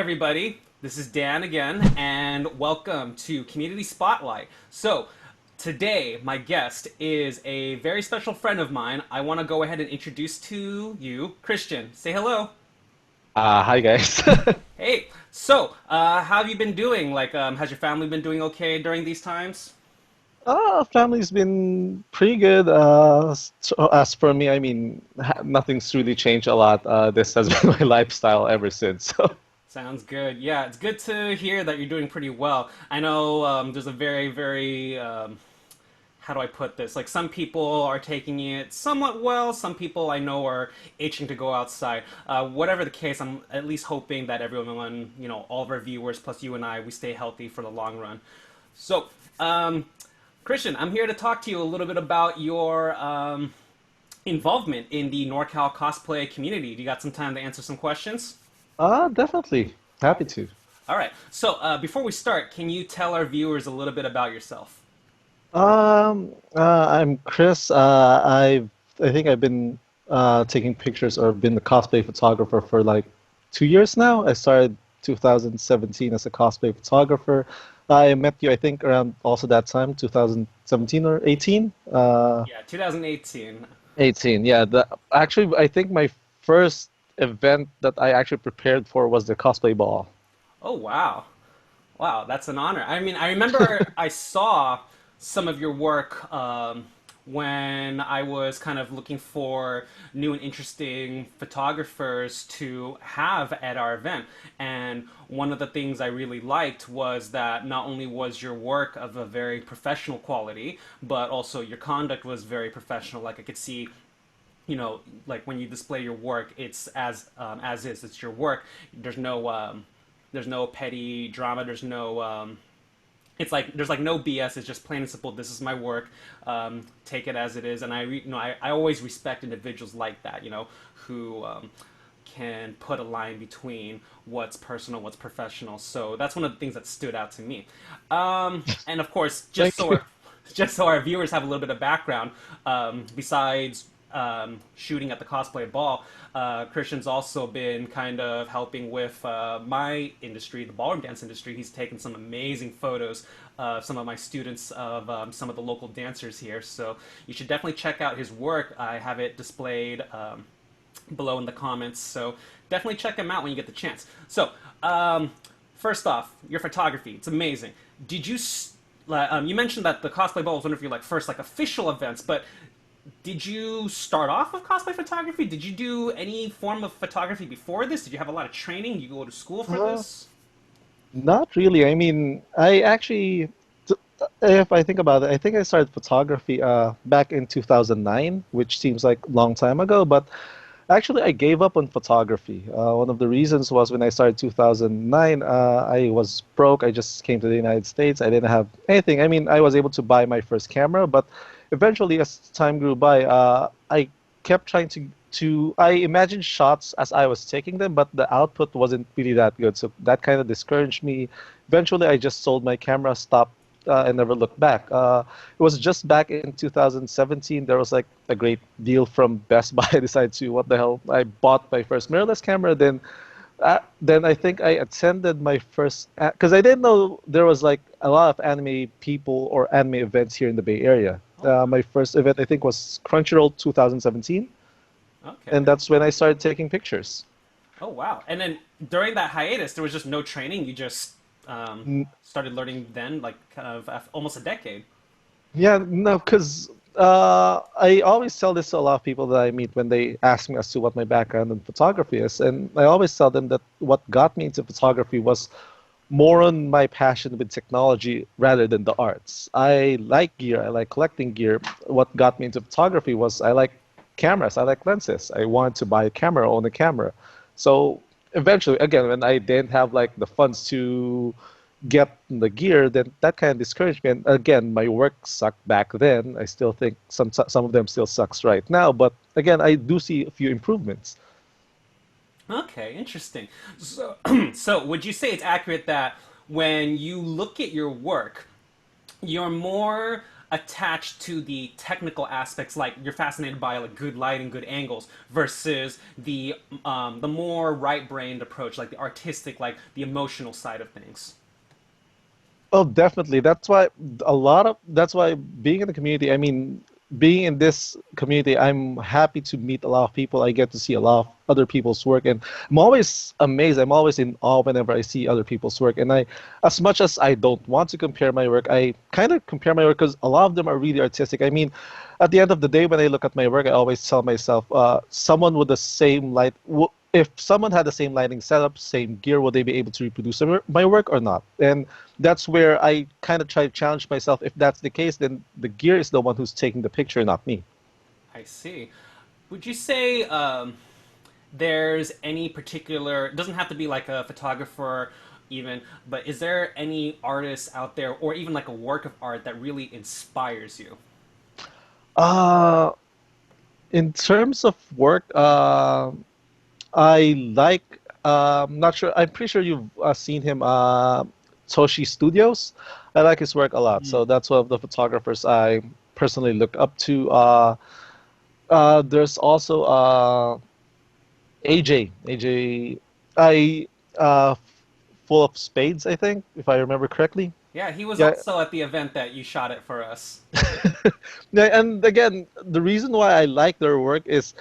everybody. This is Dan again, and welcome to Community Spotlight. So, today, my guest is a very special friend of mine. I want to go ahead and introduce to you Christian. Say hello. Hi guys. Hey, so, how have you been doing? Has your family been doing okay during these times? Family's been pretty good. As for me, I mean, nothing's really changed a lot. This has been my lifestyle ever since. So, Sounds good. Yeah, it's good to hear that you're doing pretty well. I know there's a very, how do I put this? Like some people are taking it somewhat well. Some people I know are itching to go outside. Whatever the case, I'm at least hoping that everyone, all of our viewers plus you and I, we stay healthy for the long run. So, Christian, I'm here to talk to you a little bit about your involvement in the NorCal cosplay community. Do you got some time to answer some questions? definitely happy to. All right. So, before we start, can you tell our viewers a little bit about yourself? I'm Chris. I think I've been taking pictures or been a cosplay photographer for like 2 years now. I started 2017 as a cosplay photographer. I met you, I think, around also that time, 2017 or 18. Yeah, 2018. 18, yeah. Actually, I think my first event that I actually prepared for was the cosplay ball. Oh, wow. Wow, that's an honor. I mean, I remember I saw some of your work when I was kind of looking for new and interesting photographers to have at our event. And one of the things I really liked was that not only was your work of a very professional quality, but also your conduct was very professional. Like I could see, like when you display your work, it's as is. It's your work. There's no petty drama. It's like there's like no BS. It's just plain and simple. This is my work. Take it as it is. And I always respect individuals like that. Who can put a line between what's personal, what's professional. So that's one of the things that stood out to me. And of course, Thank you. just so our viewers have a little bit of background, besides shooting at the cosplay ball, Christian's also been kind of helping with my industry, the ballroom dance industry. He's taken some amazing photos of some of my students, of some of the local dancers here. So you should definitely check out his work. I have it displayed below in the comments. So definitely check him out when you get the chance. So first off, your photography, it's amazing. Did you? You mentioned that the cosplay ball was one of your first official events, but did you start off with cosplay photography? Did you do any form of photography before this? Did you have a lot of training? Did you go to school for Uh, this? Not really. I mean, if I think about it, I think I started photography back in 2009, which seems like a long time ago, but actually I gave up on photography. One of the reasons was when I started 2009, I was broke. I just came to the United States. I didn't have anything. I mean, I was able to buy my first camera, but eventually, as time grew by, I kept trying to I imagined shots as I was taking them, but the output wasn't really that good. So that kind of discouraged me. Eventually, I just sold my camera, stopped, and never looked back. It was just back in 2017. There was like a great deal from Best Buy. I decided to, what the hell? I bought my first mirrorless camera. Then I think I attended my first, because I didn't know there was like a lot of anime people or anime events here in the Bay Area. Oh, wow. My first event I think was Crunchyroll 2017, and Okay. that's when I started taking pictures. Oh, wow. And then during that hiatus, there was just no training. You just started learning then, like kind of almost a decade. Yeah, no, because I always tell this to a lot of people that I meet when they ask me as to what my background in photography is, and I always tell them that what got me into photography was more on my passion with technology rather than the arts. I like gear, I like collecting gear. What got me into photography was I like cameras, I like lenses. I wanted to buy a camera, own a camera. So eventually, again, when I didn't have like the funds to get the gear, then that kind of discouraged me. And again, my work sucked back then. I still think some of them still sucks right now. But again, I do see a few improvements. Okay, interesting. So, so would you say it's accurate that when you look at your work, you're more attached to the technical aspects, like you're fascinated by like good lighting, good angles, versus the more right-brained approach, like the artistic, like the emotional side of things. Oh, definitely. That's why being in the community, I mean, being in this community, I'm happy to meet a lot of people. I get to see a lot of other people's work, and I'm always amazed. I'm always in awe whenever I see other people's work. And as much as I don't want to compare my work, I kind of compare my work because a lot of them are really artistic. I mean, at the end of the day, when I look at my work, I always tell myself, someone with the same if someone had the same lighting setup, same gear, would they be able to reproduce my work or not? And that's where I kind of try to challenge myself. If that's the case, then the gear is the one who's taking the picture, not me. I see. Would you say there's any particular, it doesn't have to be like a photographer even, but is there any artist out there or even like a work of art that really inspires you? Uh, in terms of work, I like. Not sure. I'm pretty sure you've seen him. Toshi Studios. I like his work a lot. So that's one of the photographers I personally look up to. There's also AJ. AJ. I full of spades. I think, if I remember correctly. Yeah, he was Yeah. also at the event that you shot it for us. Yeah, and again, the reason why I like their work is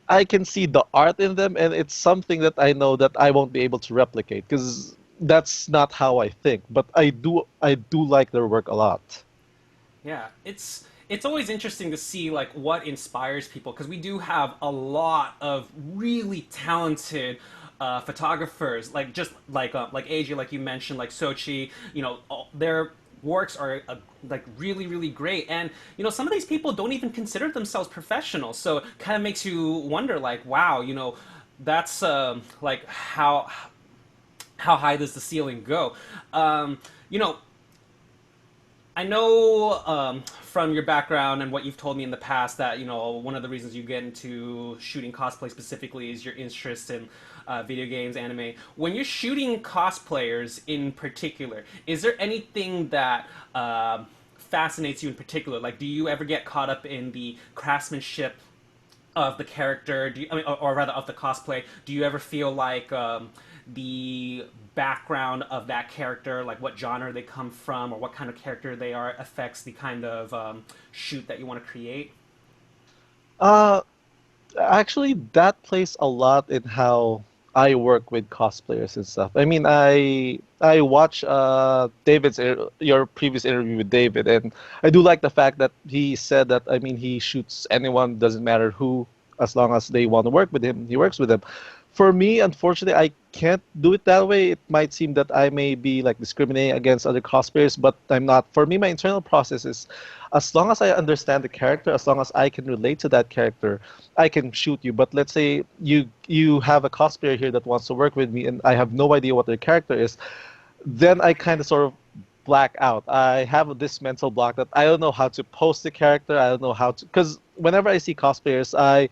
I can see the art in them, and it's something that I know that I won't be able to replicate because that's not how I think. But I do like their work a lot. Yeah, it's always interesting to see like what inspires people because we do have a lot of really talented photographers, like just like AJ, like you mentioned, like Sochi. Their works are like really really great, and some of these people don't even consider themselves professionals. So it kind of makes you wonder, like, wow, that's like how high does the ceiling go? Um, you know, I know from your background and what you've told me in the past that one of the reasons you get into shooting cosplay specifically is your interest in video games, anime. When you're shooting cosplayers in particular, is there anything that fascinates you in particular? Like, do you ever get caught up in the craftsmanship of the character? Or rather, of the cosplay? Do you ever feel like the background of that character, like what genre they come from or what kind of character they are, affects the kind of shoot that you want to create? Uh, Actually, that plays a lot in how I work with cosplayers and stuff. I mean, I watch your previous interview with David, and I do like the fact that he said that, I mean, he shoots anyone, doesn't matter who, as long as they want to work with him, he works with them. For me, unfortunately, I can't do it that way. It might seem that I may be like discriminating against other cosplayers, but I'm not. For me, my internal process is, as long as I understand the character, as long as I can relate to that character, I can shoot you. But let's say you have a cosplayer here that wants to work with me, and I have no idea what their character is, then I kind of sort of black out. I have this mental block that I don't know how to pose the character. I don't know how to, because whenever I see cosplayers, I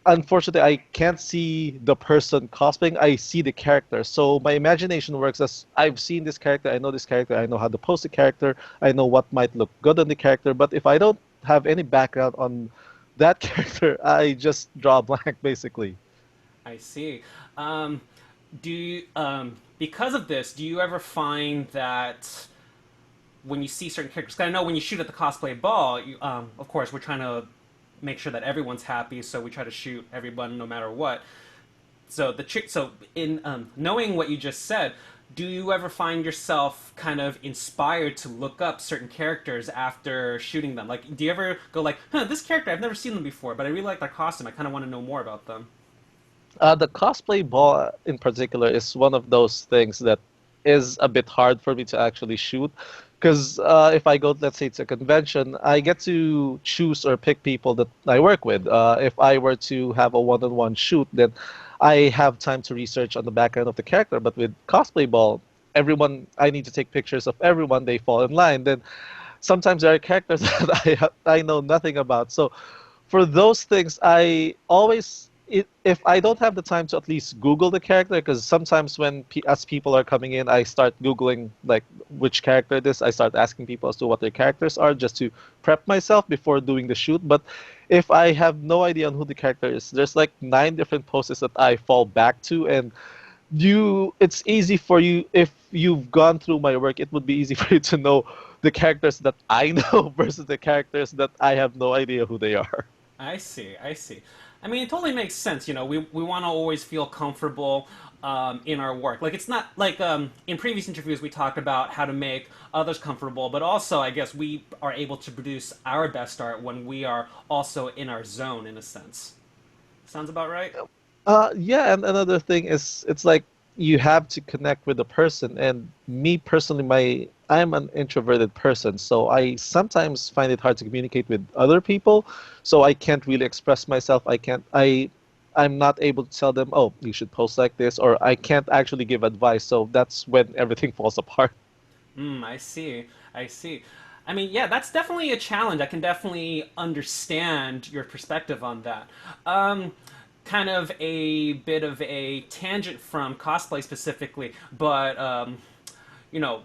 unfortunately I can't see the person cosplaying. I see the character. So my imagination works as, I've seen this character, I know this character, I know how to pose the character, I know what might look good on the character. But if I don't have any background on that character, I just draw a blank basically. I see. Um, because of this, do you ever find that when you see certain characters, 'cause I know when you shoot at the cosplay ball, of course, we're trying to make sure that everyone's happy, so we try to shoot everyone no matter what. So in knowing what you just said, do you ever find yourself kind of inspired to look up certain characters after shooting them? Like, do you ever go like, "Huh, this character I've never seen them before, but I really like their costume. I kind of want to know more about them." The cosplay ball in particular is one of those things that is a bit hard for me to actually shoot. Because if I go, let's say, to a convention, I get to choose or pick people that I work with. If I were to have a one-on-one shoot, then I have time to research on the background of the character. But with cosplay ball, everyone, I need to take pictures of everyone. They fall in line. Then sometimes there are characters that I know nothing about. So for those things, I always if I don't have the time to at least Google the character, because sometimes when as people are coming in, I start Googling like which character it is. I start asking people as to what their characters are just to prep myself before doing the shoot. But if I have no idea on who the character is, there's like 9 different poses that I fall back to, and it's easy for you if you've gone through my work. It would be easy for you to know the characters that I know versus the characters that I have no idea who they are. I see. I see. I mean, it totally makes sense. You know, we want to always feel comfortable in our work. Like, it's not like in previous interviews we talked about how to make others comfortable, but also, I guess, we are able to produce our best art when we are also in our zone, in a sense. Sounds about right? Yeah, and another thing is it's like you have to connect with the person. And me personally, I'm an introverted person, so I sometimes find it hard to communicate with other people. So I can't really express myself. I'm not able to tell them, oh, you should post like this, or I can't actually give advice. So that's when everything falls apart. I see. I see. I mean, yeah, that's definitely a challenge. I can definitely understand your perspective on that. Kind of a bit of a tangent from cosplay specifically, but you know,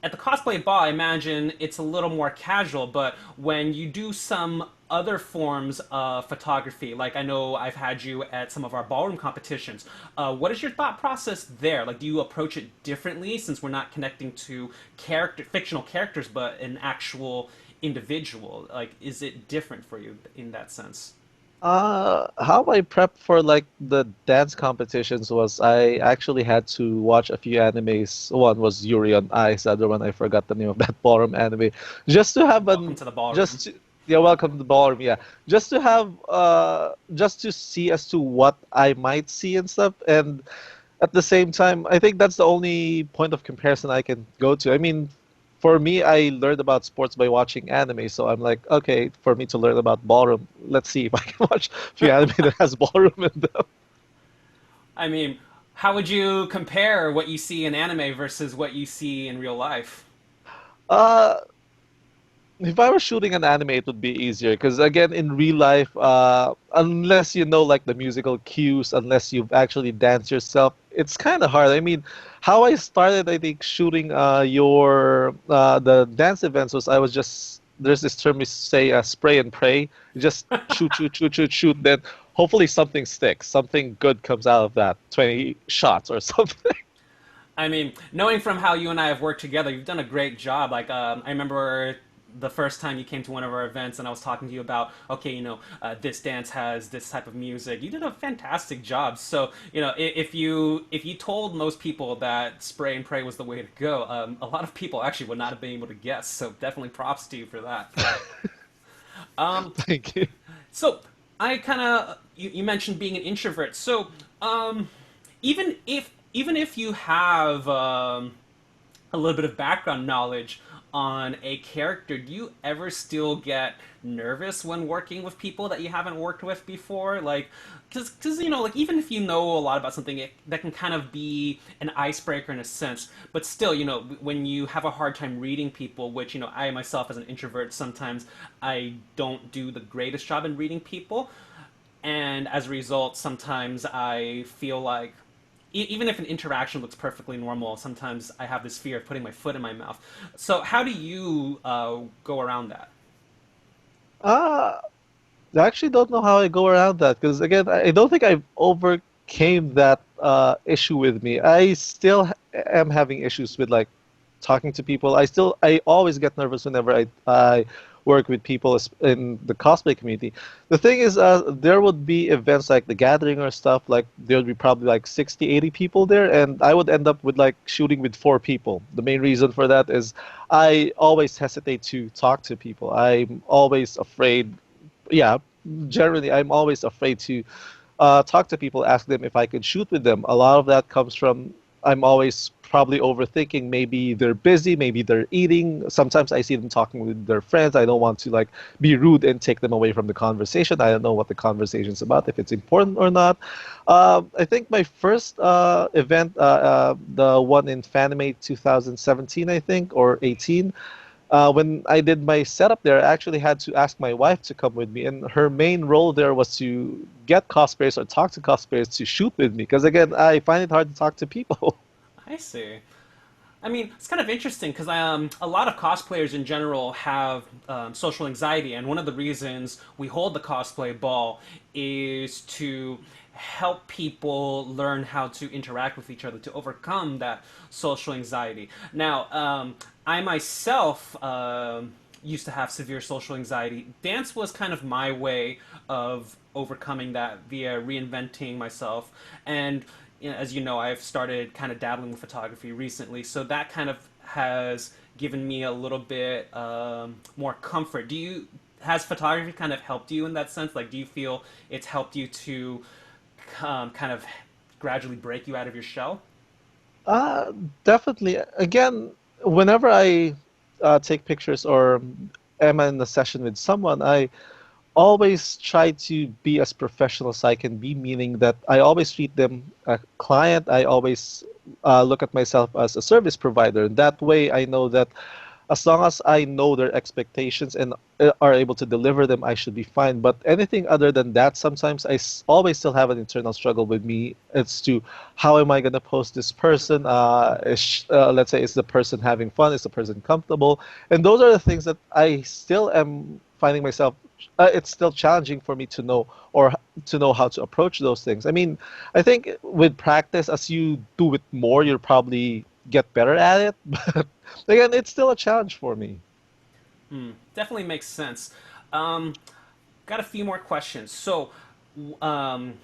at the cosplay ball, I imagine it's a little more casual, but when you do some other forms of photography, like I know I've had you at some of our ballroom competitions, what is your thought process there? Like, do you approach it differently since we're not connecting to fictional characters, but an actual individual? Like, is it different for you in that sense? How I prepped for like the dance competitions was I actually had to watch a few animes. One was Yuri on Ice, the other one I forgot the name of that ballroom anime. Just to have Welcome an to the ballroom. just to, yeah, welcome to the ballroom, yeah. Just to see as to what I might see and stuff. And at the same time, I think that's the only point of comparison I can go to. I mean, for me, I learned about sports by watching anime, so I'm like, okay, for me to learn about ballroom, let's see if I can watch a few anime that has ballroom in them. I mean, how would you compare what you see in anime versus what you see in real life? Uh, if I were shooting an anime, it would be easier because again, in real life, unless you know like the musical cues, unless you've actually danced yourself, it's kind of hard. I mean, how I started, I think, shooting your the dance events was I was just there's this term we say spray and pray. You just shoot, shoot, shoot, shoot, shoot. Then hopefully something sticks, something good comes out of that. 20 shots or something. I mean, knowing from how you and I have worked together, you've done a great job. Like, I remember the first time you came to one of our events, and I was talking to you about, okay, this dance has this type of music. You did a fantastic job. So, if you told most people that spray and pray was the way to go, a lot of people actually would not have been able to guess. So, definitely props to you for that. Um, Thank you. so, I kind of you mentioned being an introvert. So, even if you have a little bit of background knowledge on a character, do you ever still get nervous when working with people that you haven't worked with before? Like, because like even if you know a lot about something, that can kind of be an icebreaker in a sense. But still, when you have a hard time reading people, which I myself as an introvert sometimes I don't do the greatest job in reading people, and as a result, sometimes I feel like even if an interaction looks perfectly normal, sometimes I have this fear of putting my foot in my mouth. So, how do you go around that? Uh, I actually don't know how I go around that because again, I don't think I've overcame that issue with me. I still am having issues with like talking to people. I always get nervous whenever I work with people in the cosplay community. The thing is, there would be events like the gathering or stuff, like there would be probably like 60, 80 people there, and I would end up with like shooting with 4 people. The main reason for that is I always hesitate to talk to people. I'm always afraid, yeah, generally I'm always afraid to talk to people, ask them if I could shoot with them. A lot of that comes from I'm always probably overthinking. Maybe they're busy, maybe they're eating. Sometimes I see them talking with their friends. I don't want to like be rude and take them away from the conversation. I don't know what the conversation's about, if it's important or not. I think my first event, the one in Fanime 2017, I think, or 18. When I did my setup there, I actually had to ask my wife to come with me, and her main role there was to get cosplayers or talk to cosplayers to shoot with me. Because again, I find it hard to talk to people. I see. I mean, it's kind of interesting because a lot of cosplayers in general have social anxiety, and one of the reasons we hold the cosplay ball is to help people learn how to interact with each other to overcome that social anxiety. Now, I myself used to have severe social anxiety. Dance was kind of my way of overcoming that via reinventing myself. And as you know, I've started kind of dabbling with photography recently, so that kind of has given me a little bit more comfort. Do you Has photography kind of helped you in that sense? Like, do you feel it's helped you to kind of gradually break you out of your shell? Uh, Definitely. Again, whenever I take pictures or am in a session with someone, I always try to be as professional as I can be, meaning that I always treat them a client. I always look at myself as a service provider. That way, I know that as long as I know their expectations and are able to deliver them, I should be fine. But anything other than that, sometimes always still have an internal struggle with me as to how am I going to post this person? Let's say, is the person having fun? Is the person comfortable? And those are the things that I still am finding myself. It's still challenging for me to know or to know how to approach those things. I mean, I think with practice, as you do it more, you'll probably get better at it. But again, it's still a challenge for me. Definitely makes sense. Um, got a few more questions. So, um,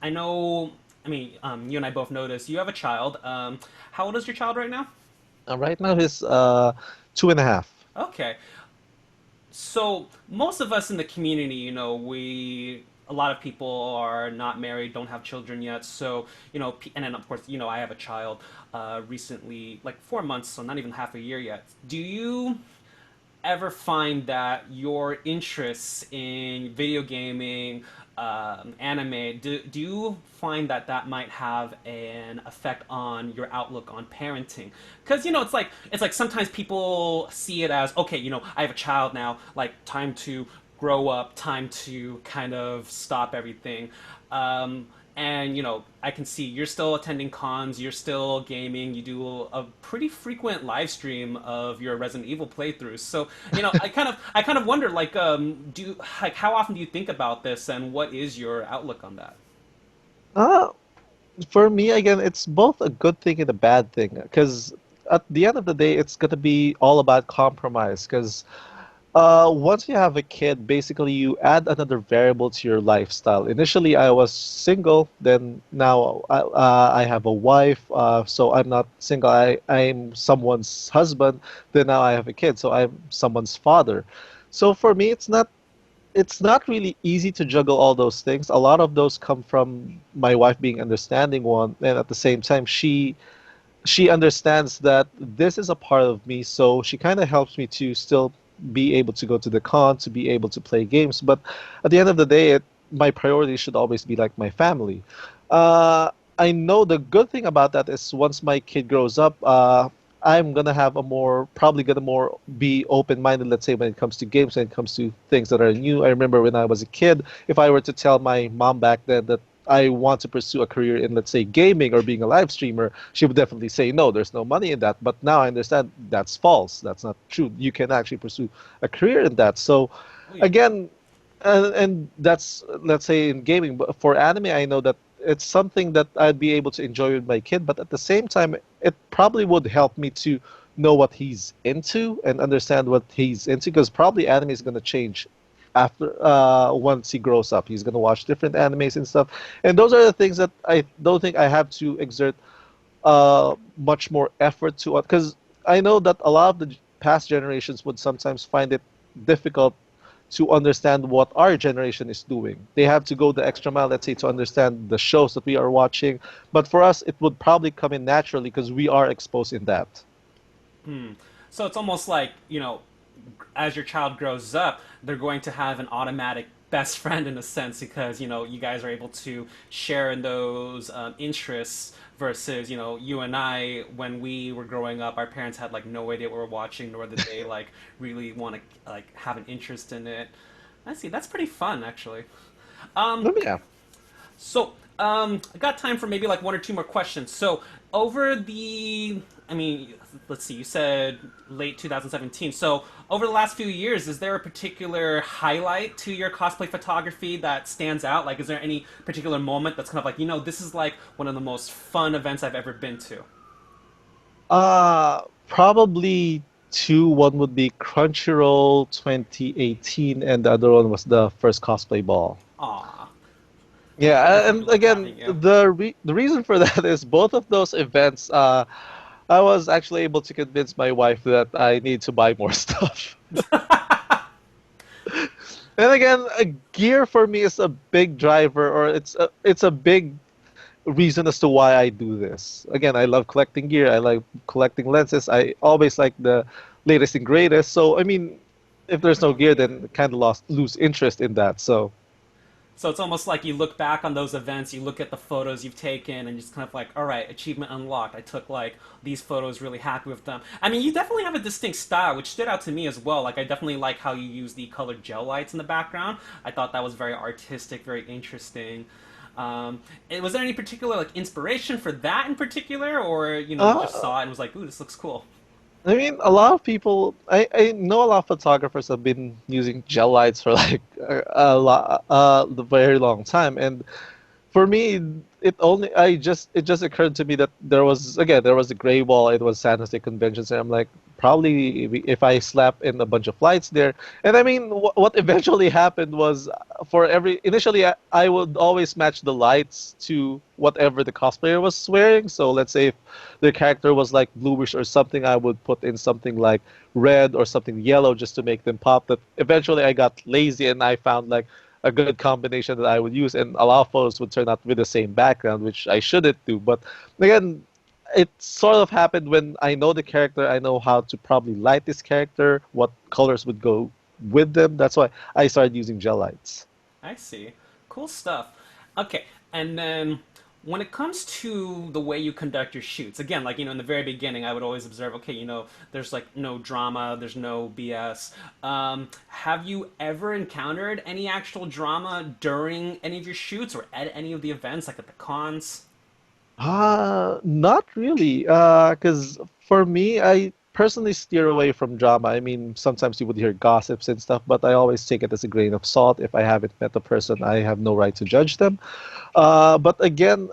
I know. I mean, you and I both know this. You have a child. How old is your child right now? Right now, he's 2.5. Okay. So most of us in the community, a lot of people are not married, don't have children yet. So and then of course, I have a child recently, like 4 months, so not even half a year yet. Do you ever find that your interests in video gaming, anime, do you find that that might have an effect on your outlook on parenting? Because it's like sometimes people see it as, okay, I have a child now, like time to grow up, time to kind of stop everything. Um, and I can see you're still attending cons, you're still gaming, you do a pretty frequent live stream of your Resident Evil playthroughs. So I kind of wonder, like, how often do you think about this, and what is your outlook on that? Uh, for me, again, it's both a good thing and a bad thing because at the end of the day, it's going to be all about compromise. Because once you have a kid, basically you add another variable to your lifestyle. Initially, I was single, then now I have a wife, so I'm not single. I'm someone's husband. Then now I have a kid, so I'm someone's father. So for me, it's not really easy to juggle all those things. A lot of those come from my wife being understanding one, and at the same time, she understands that this is a part of me, so she kind of helps me to still be able to go to the con, to be able to play games. But at the end of the day, my priority should always be like my family. Uh, I know the good thing about that is once my kid grows up, I'm gonna have a more probably gonna more be open-minded, let's say when it comes to games, when it comes to things that are new. I remember when I was a kid, if I were to tell my mom back then that I want to pursue a career in, let's say, gaming or being a live streamer, she would definitely say, no, there's no money in that. But now I understand that's false. That's not true. You can actually pursue a career in that. So, Oh yeah. again, and that's, let's say, in gaming. But for anime, I know that it's something that I'd be able to enjoy with my kid. But at the same time, it probably would help me to know what he's into and understand what he's into because probably anime is going to change after once he grows up. He's gonna watch different animes and stuff, and those are the things that I don't think I have to exert much more effort to because I know that a lot of the past generations would sometimes find it difficult to understand what our generation is doing. They have to go the extra mile, let's say, to understand the shows that we are watching. But for us, it would probably come in naturally because we are exposed in that. So it's almost like, as your child grows up, they're going to have an automatic best friend in a sense because you guys are able to share in those interests versus you and I when we were growing up, our parents had like no idea what we were watching, nor did they like really want to like have an interest in it. I see. That's pretty fun, actually. Um, Yeah. I got time for maybe like one or two more questions. So, over the, I mean, let's see, you said late 2017. So, over the last few years, is there a particular highlight to your cosplay photography that stands out? Like, is there any particular moment that's kind of like, this is like one of the most fun events I've ever been to? Probably two. One would be Crunchyroll 2018, and the other one was the first cosplay ball. Aw, Yeah, definitely and love again, having you. the reason for that is both of those events, I was actually able to convince my wife that I need to buy more stuff. And again, gear for me is a big driver, or it's a big reason as to why I do this. Again, I love collecting gear. I like collecting lenses. I always like the latest and greatest. So I mean, if there's no gear, then kind of lost lose interest in that. So. So it's almost like you look back on those events, you look at the photos you've taken, and just kind of like, all right, achievement unlocked. I took like these photos, really happy with them. I mean, you definitely have a distinct style, which stood out to me as well. Like, I definitely like how you use the colored gel lights in the background. I thought that was very artistic, very interesting. Was there any particular like inspiration for that in particular, or you just Uh, saw it and was like, ooh, this looks cool? I mean, a lot of people, I know a lot of photographers have been using gel lights for like the very long time. And for me, it just occurred to me that there was a gray wall. It was San Jose Convention, and I'm like, probably if I slap in a bunch of lights there. And I mean, what eventually happened was for every initially I would always match the lights to whatever the cosplayer was wearing. So let's say if the character was like bluish or something, I would put in something like red or something yellow just to make them pop. But eventually I got lazy and I found like a good combination that I would use, and a lot of photos would turn out with the same background, which I shouldn't do. But again, it sort of happened when I know the character, I know how to probably light this character, what colors would go with them. That's why I started using gel lights. I see. Cool stuff. Okay, and then when it comes to the way you conduct your shoots, again, like, in the very beginning, I would always observe, okay, there's like no drama, there's no BS. Have you ever encountered any actual drama during any of your shoots or at any of the events, like at the cons? Not really. Because for me, I personally steer away from drama. I mean, sometimes you would hear gossips and stuff, but I always take it as a grain of salt. If I haven't met the person, I have no right to judge them. But again,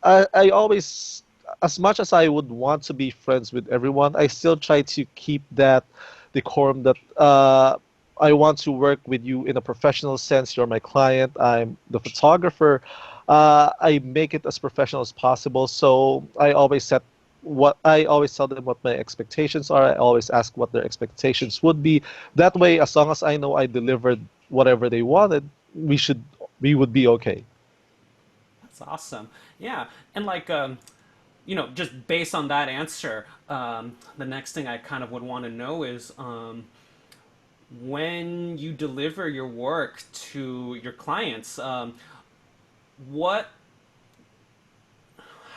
I always, as much as I would want to be friends with everyone, I still try to keep that decorum that I want to work with you in a professional sense. You're my client, I'm the photographer. I make it as professional as possible. So I always tell them what my expectations are. I always ask what their expectations would be. That way, as long as I know I delivered whatever they wanted, we would be okay. That's awesome. Yeah, and like, just based on that answer, the next thing I kind of would want to know is, when you deliver your work to your clients, what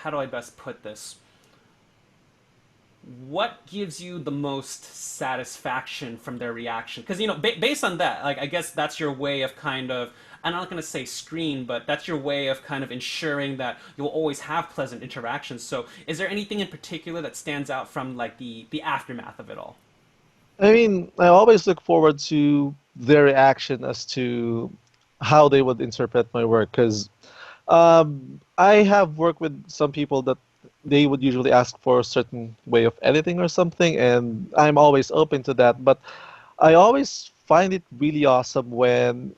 how do I best put this? What gives you the most satisfaction from their reaction? Because based on that, like, I guess that's your way of kind of, I'm not going to say screen, but that's your way of kind of ensuring that you'll always have pleasant interactions. So is there anything in particular that stands out from like the aftermath of it all? I mean, I always look forward to their reaction as to how they would interpret my work because I have worked with some people that they would usually ask for a certain way of editing or something, and I'm always open to that. But I always find it really awesome when,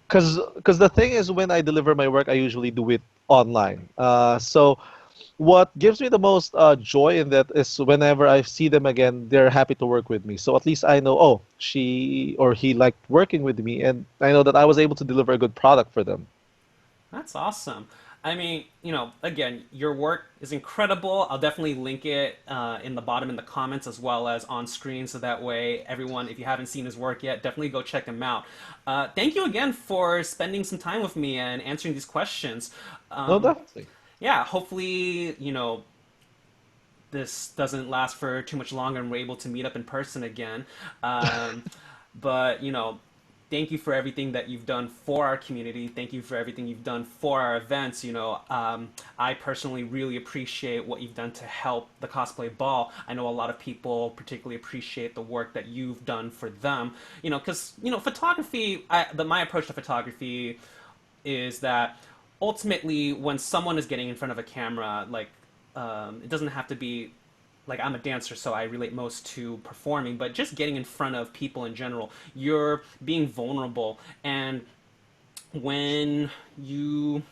because the thing is, when I deliver my work, I usually do it online. So what gives me the most joy in that is whenever I see them again, they're happy to work with me. So at least I know, oh, she or he liked working with me, and I know that I was able to deliver a good product for them. That's awesome. I mean, again, your work is incredible. I'll definitely link it in the bottom in the comments as well as on screen, so that way everyone, if you haven't seen his work yet, definitely go check him out. Thank you again for spending some time with me and answering these questions. No, Um, definitely. yeah, hopefully, this doesn't last for too much longer and we're able to meet up in person again. Um, but, thank you for everything that you've done for our community. Thank you for everything you've done for our events. I personally really appreciate what you've done to help the cosplay ball. I know a lot of people particularly appreciate the work that you've done for them. Because photography. My approach to photography is that ultimately, when someone is getting in front of a camera, like it doesn't have to be like I'm a dancer, so I relate most to performing, but just getting in front of people in general, you're being vulnerable. And when you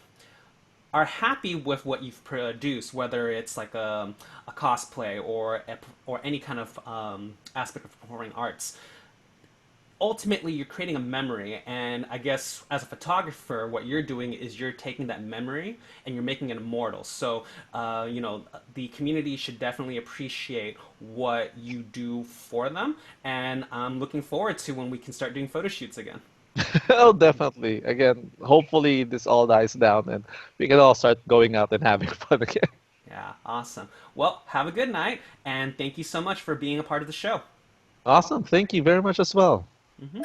are happy with what you've produced, whether it's like a cosplay or any kind of aspect of performing arts, ultimately you're creating a memory. And I guess as a photographer, what you're doing is you're taking that memory and you're making it immortal. So the community should definitely appreciate what you do for them, and I'm looking forward to when we can start doing photo shoots again. Oh, definitely. Again, hopefully this all dies down and we can all start going out and having fun again. Yeah, awesome. Well, have a good night, and thank you so much for being a part of the show. Awesome. Thank you very much as well. Hmm.